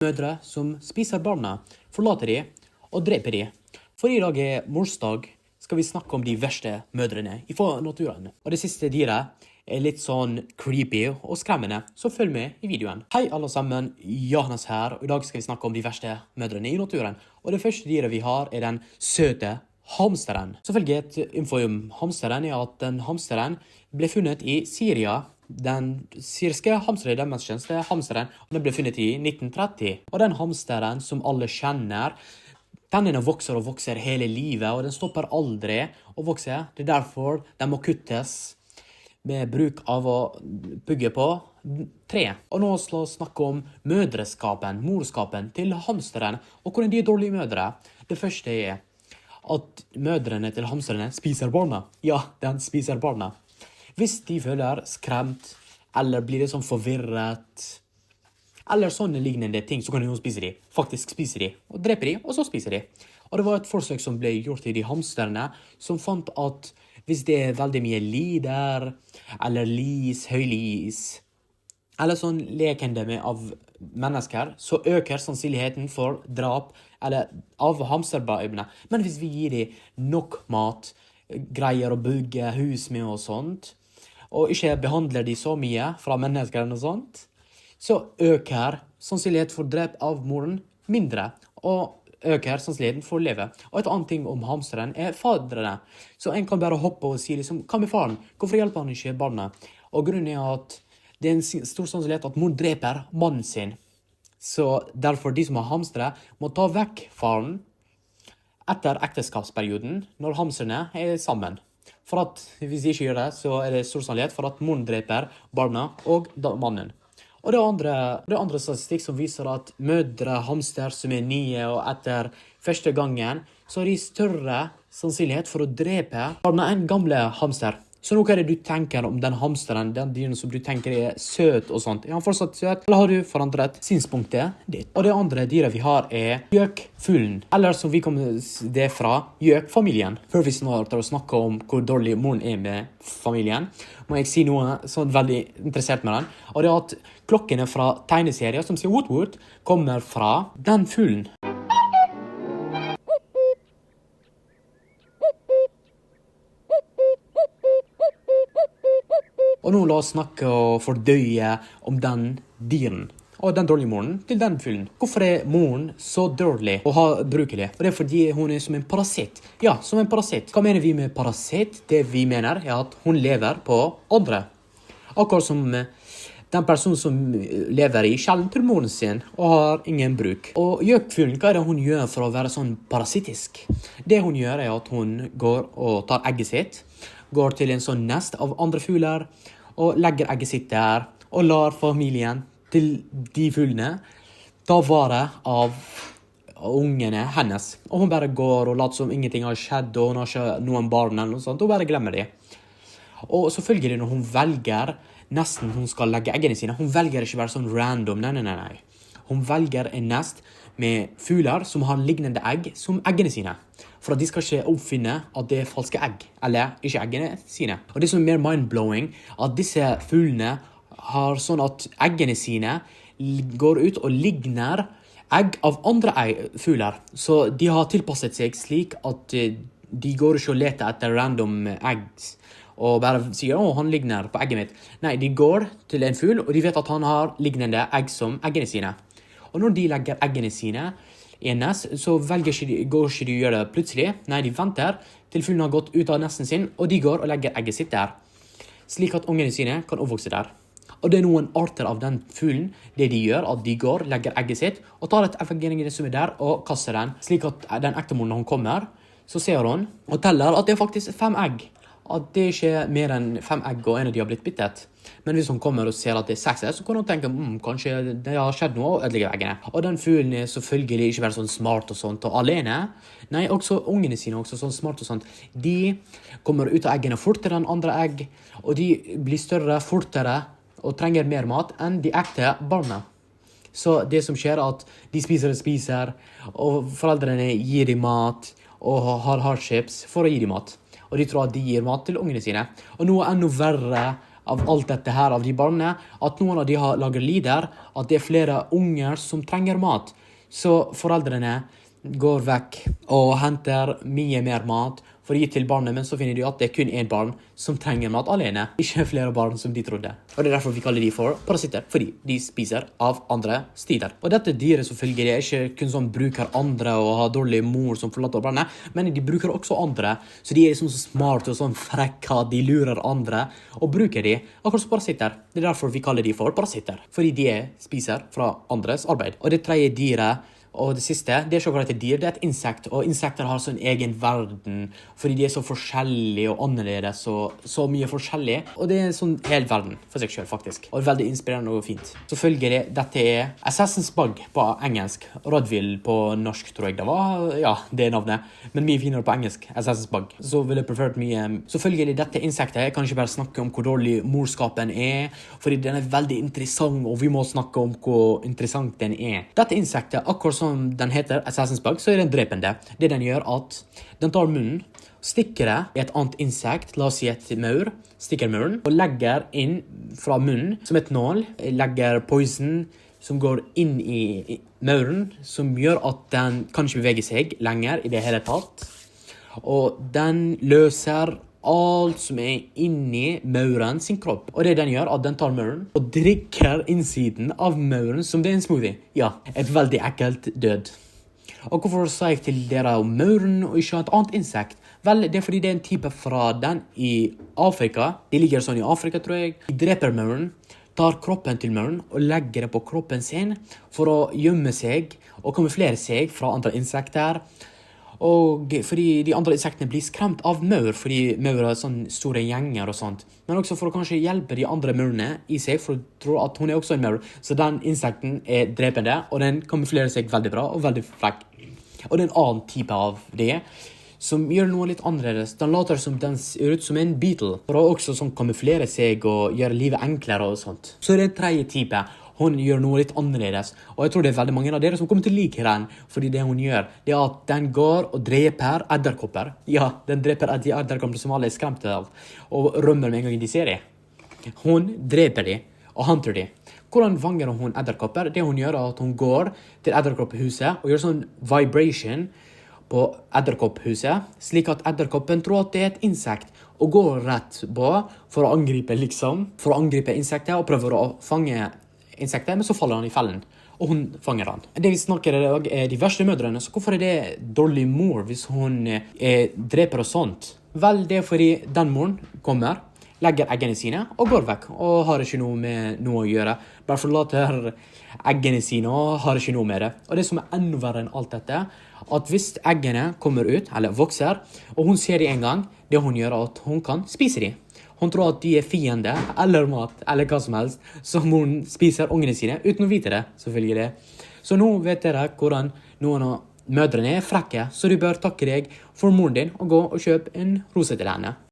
Mødre som spiser barna, forlater de og dreper de. For i dag morsdag skal vi snakke om de verste mødrene i naturen. Og det siste dyret litt sånn creepy og skremmende, så følg med i videoen. Hei alle sammen, Johannes her, og i dag skal vi snakke om de verste mødrene i naturen. Og det første dyret vi har den søte hamsteren. Selvfølgelig et info om hamsteren at den hamsteren ble funnet i Syria. Den syriske hamsteren, den mest kjente hamsteren, den ble funnet i 1930. Og den hamsteren som alle kjenner, tennene vokser og vokser hele livet, og den stopper aldri å vokse. Det derfor den må kuttes med bruk av å bygge på tre. Og nå skal vi snakke om morskapen til hamsteren, og hvordan de dårlige mødre. Det første at mødrene til hamsterne spiser barna. Ja, den spiser barna. Hvis de føler skremt, eller blir det sånn forvirret, eller sånne lignende ting, så kan de jo spise de. Faktisk spise de, og drepe de, og så spise de. Og det var et forsøk som ble gjort i de hamsterne, som fant at hvis det veldig mye lider, eller høylis, eller sånn lekende av mennesker, så øker sannsynligheten for drap av hamsterbarna. Men hvis vi gir dem nok mat, greier å bygge hus med og sånt, og ikke behandler de så mye fra mennesker og sånt, så øker sannsynligheten for drep av moren mindre, og øker sannsynligheten for å leve. Og et annet ting om hamsteren fadrene. Så en kan bare hoppe og si liksom, hva med faren? Hvorfor hjelper han ikke barna? Og grunnen at det en stor sannsynlighet at mor dreper mannen sin. Så derfor de som har hamstere må ta vekk faren etter ekteskapsperioden, når hamsterne sammen. For at hvis de ikke gjør det, så det stor sannsynlighet for at moren dreper barna og mannen. Og det andre statistikk som viser at mødre hamster som nye og etter første gangen, så har de større sannsynlighet for å drepe barna enn gamle hamster. Så nå hva det du tenker om den hamsteren, den dyren som du tenker søt og sånt? Er han fortsatt søt, eller har du forandret synspunktet ditt? Og det andre dyret vi har gjøkfuglen, eller som vi kommer det fra, gjøkfamilien. Før vi starter å snakke om hvor dårlig moren med familien, må jeg si noe sånn veldig interessert med den. Og det at klokkene fra tegneserier som sier woot-woot, kommer fra den fuglen. Og nå la oss snakke og fordøye om den dyren, og den dårlige moren til den fuglen. Hvorfor moren så dårlig og brukelig? Og det fordi hun som en parasitt. Ja, som en parasitt. Hva mener vi med parasitt? Det vi mener at hun lever på andre. Akkurat som den personen som lever i kjellen til moren sin og har ingen bruk. Og gjøkfuglen, hva det hun gjør for å være sånn parasittisk? Det hun gjør at hun går og tar egget sitt, går til en sånn nest av andre fugler, og legger egget sitt der, og lar familien til de fuglene ta vare av ungene hennes. Og hun bare går og later som ingenting har skjedd, og hun har ikke noen barn eller noe sånt, og bare glemmer det. Og selvfølgelig når hun velger nesten hun skal legge eggene sine, hun velger ikke bare sånn random, nei. Hun velger en nest med fugler som har lignende egg som eggene sine. For at de skal ikke oppfinne at det falske egg, eller ikke eggene sine. Og det som mer mindblowing, at disse fuglene har sånn at eggene sine går ut og ligner egg av andre fugler. Så de har tilpasset seg slik at de går ikke og leter etter random eggs, og bare sier, han ligner på egget mitt. Nei, de går til en fugl, og de vet at han har lignende egg som eggene sine. Og når de legger eggene sine i en nest, så går ikke de å gjøre det plutselig. Nei, de venter til fuglen har gått ut av nesten sin, og de går og legger egget sitt der, slik at ungene sine kan oppvokse der. Og det noen arter av den fuglen, det de gjør, at de går, legger egget sitt, og tar et eggene som der, og kaster den, slik at den ektemoren når hun kommer, så ser hun og teller at det faktisk 5 egg. At det ikke er mer enn 5 egg, og en av de har blitt bittet. Men hvis hun kommer og ser at det er 6 egg, så kan hun tenke, kanskje det har skjedd noe og ødelegge eggene. Og den fuglen selvfølgelig ikke være sånn smart og sånt, og alene. Nei, også ungene sine også sånn smart og sånt. De kommer ut av eggene fortere enn andre egg, og de blir større fortere og trenger mer mat enn de ekte barna. Så det som skjer er at de spiser, og foreldrene gir dem mat, og har hardships for å gi dem mat. Og de tror at de gir mat til ungene sine. Og noe enda verre av alt dette her, av de barna, at noen av de har laget lider, at det er flere unger som trenger mat. Så foreldrene går vekk og henter mye mer mat for å gi til barnet, men så finner de at det er kun én barn som trenger mat alene, ikke flere barn som de trodde. Og det er derfor vi kaller de for parasitter, fordi de spiser av andre stiler. Og dette dyret selvfølgelig er ikke kun sånn bruker andre og har dårlig mor som forlater barnet, men de bruker også andre, så de er liksom så smarte og sånn frekke, de lurer andre og bruker de akkurat som parasitter. Det er derfor vi kaller de for parasitter, fordi de spiser fra andres arbeid. Og det tredje dyret, og det siste, det er ikke akkurat et dyr, det er et insekt, og insekter har sånn egen verden, fordi de er så forskjellige og annerledes, og så mye forskjellig, og det er sånn hel verden for seg selv faktisk, og veldig inspirerende og fint. Selvfølgelig, dette er Assassin's Bug på engelsk, Rodville på norsk tror jeg det var, ja, det er navnet, men mye finere på engelsk, Assassin's Bug, så ville jeg prefert mye. Selvfølgelig, dette insektet, jeg kan ikke bare snakke om hvor dårlig morskapen er, fordi den er veldig interessant, og vi må snakke om hvor interessant den er. Dette insektet, akkurat som den heter Assassin's Bug, så er den drepende. Det den gjør at den tar munnen, stikker det i et annet insekt, la oss si et maur, stikker munnen, og legger inn fra munnen som et nål, legger poison som går inn i mauren, som gjør at den kan ikke bevege seg lenger i det hele tatt. Og den løser alt som er inni mauren sin kropp. Og det den gjør, at den tar mauren og drikker innsiden av mauren som det er en smoothie. Ja, et veldig ekkelt død. Og hvorfor sa jeg til dere om mauren og ikke et annet insekt? Vel, det er fordi det er en type fra den i Afrika. De ligger sånn i Afrika, tror jeg. De dreper mauren, tar kroppen til mauren og legger det på kroppen sin for å gjemme seg og kamuflere seg fra andre insekter. Og fordi de andre insektene blir skremt av maur, fordi maur er sånne store gjenger og sånt. Men også for å kanskje hjelpe de andre maurene i seg, for å tro at hun er også en maur. Så den insekten er drepende, og den kamuflerer seg veldig bra og veldig frekk. Og det er en annen type av det, som gjør noe litt annerledes. Den later som den ser ut som en beetle, for å også sånn kamuflere seg og gjøre livet enklere og sånt. Så er det en tredje type. Hun gjør noe litt annerledes, og jeg tror det er veldig mange av dere som kommer til å like den, fordi det hun gjør, det er at den går og dreper edderkopper. Ja, den dreper de edderkopper som alle er skremte av, og rømmer med en gang de ser dem. Hun dreper dem, og hunter dem. Hvordan fanger hun edderkopper? Det hun gjør er at hun går til edderkopphuset, og gjør sånn vibration på edderkopphuset, slik at edderkoppen tror at det er et insekt, og går rett på for å angripe insekter, og prøver å fange insekter, men så faller han i fellen, og hun fanger han. Det vi snakker i dag er de verste mødrene, så hvorfor er det dårlig mor hvis hun dreper og sånt? Vel, det er fordi den moren kommer, legger eggene sine og går vekk, og har ikke noe med noe å gjøre. Bare forlater eggene sine og har ikke noe med det. Og det som er enda verre enn alt dette, at hvis eggene kommer ut, eller vokser, og hun ser de en gang, det hun gjør er at hun kan spise de. Hun tror at de er fiende, eller mat, eller hva som helst, så hun spiser ungene sine, uten å vite det, selvfølgelig det. Så nå vet dere hvordan noen av mødrene er frekke, så du bør takke deg for moren din og gå og kjøpe en rose til henne.